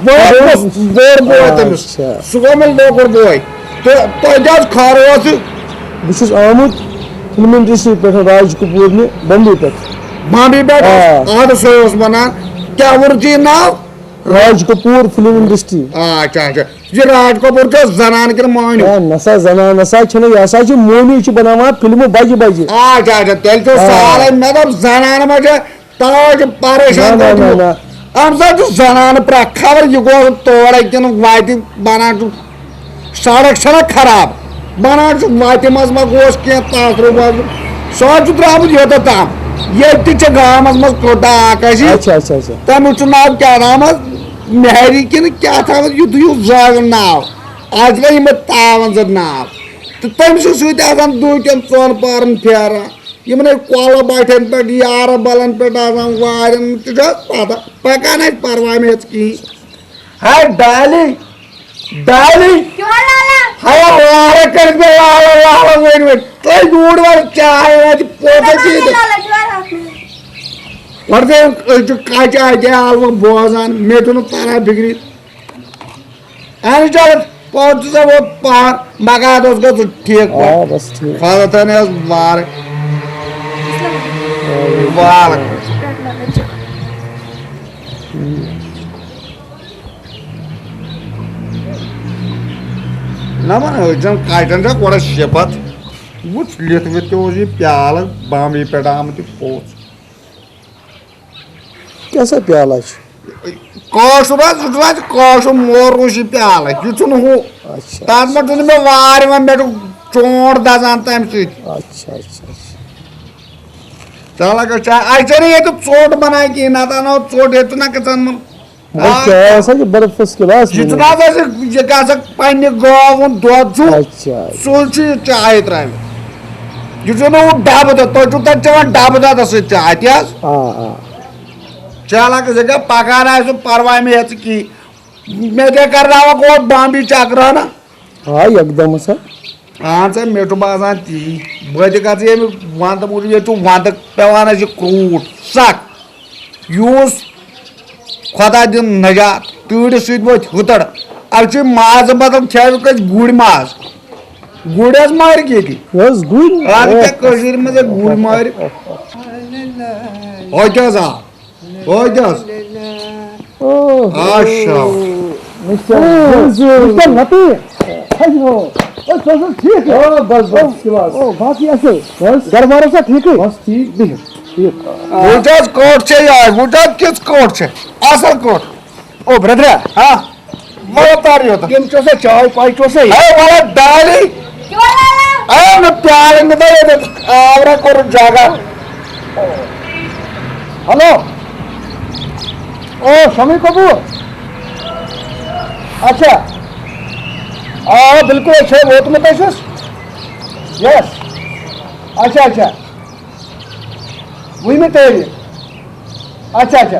बोर बोय तमिस सह गो मे लोकुर बोय तो तुह खर बहुत आमुत फिल्म इंडस्ट्री पे राज कपूर ने बम्बई पे बम्बई पे सह वन क्या वुर्जी नाव राज कपूर फिल्म इंडस्ट्री। अच्छा अच्छा ये राज कपूर के जनान के मोहनी नसा जनान नसा यह मोहनी बनावा फिल्म बजे बजे। अच्छा अच्छा तेल तो सारे मे दप जनान मजे तव परेशान अम सा जनान प्रा खबर यह गो तोड़ किन वात बनान सड़क सड़क खराब बनान वात मज मा गोस कह तासर वासर सह द्रामुत योत ताम ये गामस मज कोटा आकाशी तमिक नाव क्या नाम मेहरी किन क्या था युद्ध जाग नाव आज गई में तावन नाव तो तमिस सतान दून चोन पारन फेरान यमन कल बटन पे यार बलन पे वारन पता पकान परवाह मे कहीं है डाली डाली दूर वर चाय कच आलव बोजान मे तो तारा फिक्री चल पहुंच वो पार मकान गो ठीक खादा थाने वार वाल ना मन कटन कोड़ा शेपत वो लित वित प्याल बम्बई पे आमुत पोच कैसा प्याला कौशु मोरूश प्याल यह तथ मे मे वार मे चोट दजान तम अच्छा अच्छा चल अच्छा ये चोट बना कहीं ना तो चोट ये ना गन बर्फस गिलास यह पन्ने गावन दुध सुल चाय त्र यह डब तुम तवान डब दद सत चाय चल जगह पकान परवाह मे की मे कर गो बम्बई चक्र ना हाँ एकदम सर हाँ सर मे बसान ती बह वंद मूज ये वंद पेवान क्रूट सख यूस खुदा दिन नजात तीड़ सत हुतड़ अब माज मतलब खे गुड़ माज गुड़ मार ये गुड़ मज गुड़ मार घर वालों से ठीक है बस ठीक भी कोट किस कोट असल कोट ओ ब्रदर हाँ वो तारी होता किम चोसे चाय पाई चोसे वाला डाली न प्यार में तो ये आवरा कोर जागा हेलो ओ शमी कपूर अच्छा बिल्कुल अच्छा वो तुम्हें पैसे यस अच्छा अच्छा वही में तैयारी अच्छा अच्छा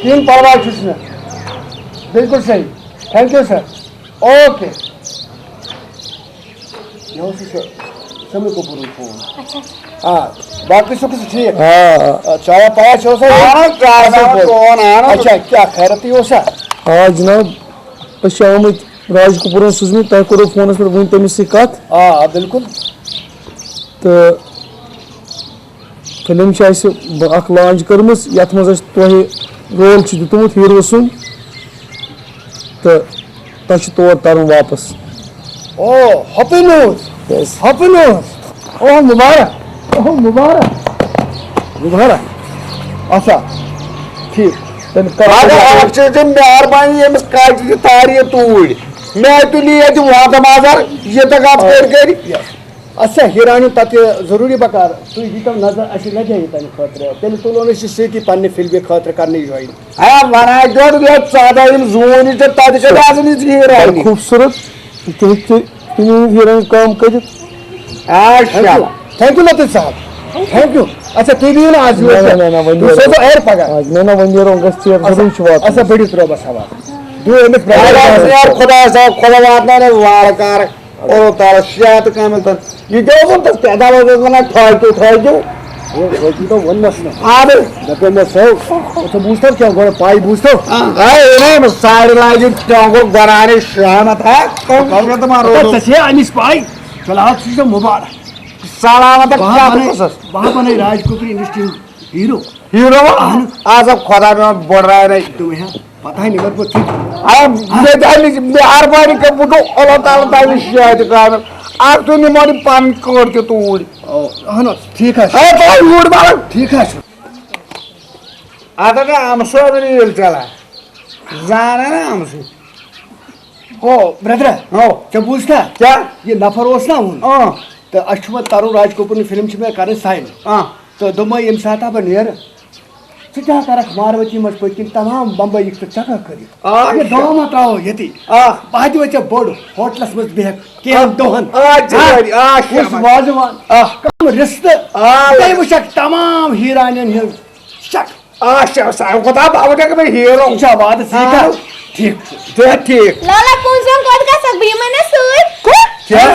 तीन परवाह चुसना बिल्कुल सही thank you sir okay Shami Kapoor phone हाँ बाकी सब कुछ ठीक है चाय पाया छो सर अच्छा क्या खैरती हो सर हाँ जनाब आमुत राज कपूर सूजमुत तह करो फोन पे वन तमिस कत हाँ बिल्कुल तो फिल्म लॉन्च कर्म ये मज तुह रोल दितमुत हीरो सुन तो तह तौर तरन वापस ओ हैप्पी न्यूज ओह मुबारक अच्छा ठीक मेहरबानी यमिस कच तार तूर मे तुली ये वत माजर ये तक कर अच्छा हिरानी तत जरूरी बकार तु दीतव नजर अस लगे तम खतर तेल तुलो सी पन्ने फिल्म खतर कर ज्वाइन वन जून तक खूबसूरत हिरानी काम कर थैंक यू लतीफ साहब थैंक यू अच्छा तुम दियो ना आज एर पगह ना वन जरूर अच्छा बड़ी त्रो बस हवा खुदा साहब खुदा वात वार कार और तार शहत कम यह पैदावार वन थो तो वनस ना आबे दपे में सो तो बूझता क्या गोड़ पाई बूझता ए ने साइड लाइज टांगो गराने शाम था कौन तुम्हारो तो से अनिस पाई चला से मुबारक साला मत क्या प्रोसेस वहां बने राजकोट इंडस्ट्री हीरो हीरो आज अब खुदा में बढ़ रहा है नहीं तुम्हें पता ही नहीं मेरे को ठीक अब मैं जानी बिहार बारी के बुटो अल्लाह ताला शायद काम आज तो नहीं मारी पान करते तो उड़ी हाँ ना ठीक है ए तो उड़ बाला ठीक है आता का हमसे भी नहीं चला जाना ना हमसे ओ ब्रदर ओ क्या पूछता क्या ये नफरोस ना हूँ तो अश्वत तारो राजकोपुर फिल्म में करे साइन तो दोमा यम साता बनेर क्या करक मारवती मज पकिन तमाम बम्बई तो चका करी ये दो मत आओ यति बाद वच बोड़ होटलस मज बेहक के दोहन उस वाजवान कम रिश्ते कई वशक तमाम हीरानियन हिल शक सा कोता बावटा के हीरो शाबाद सीखा ठीक ठीक लाला पूंजन कद का सब भी मैंने सुई क्या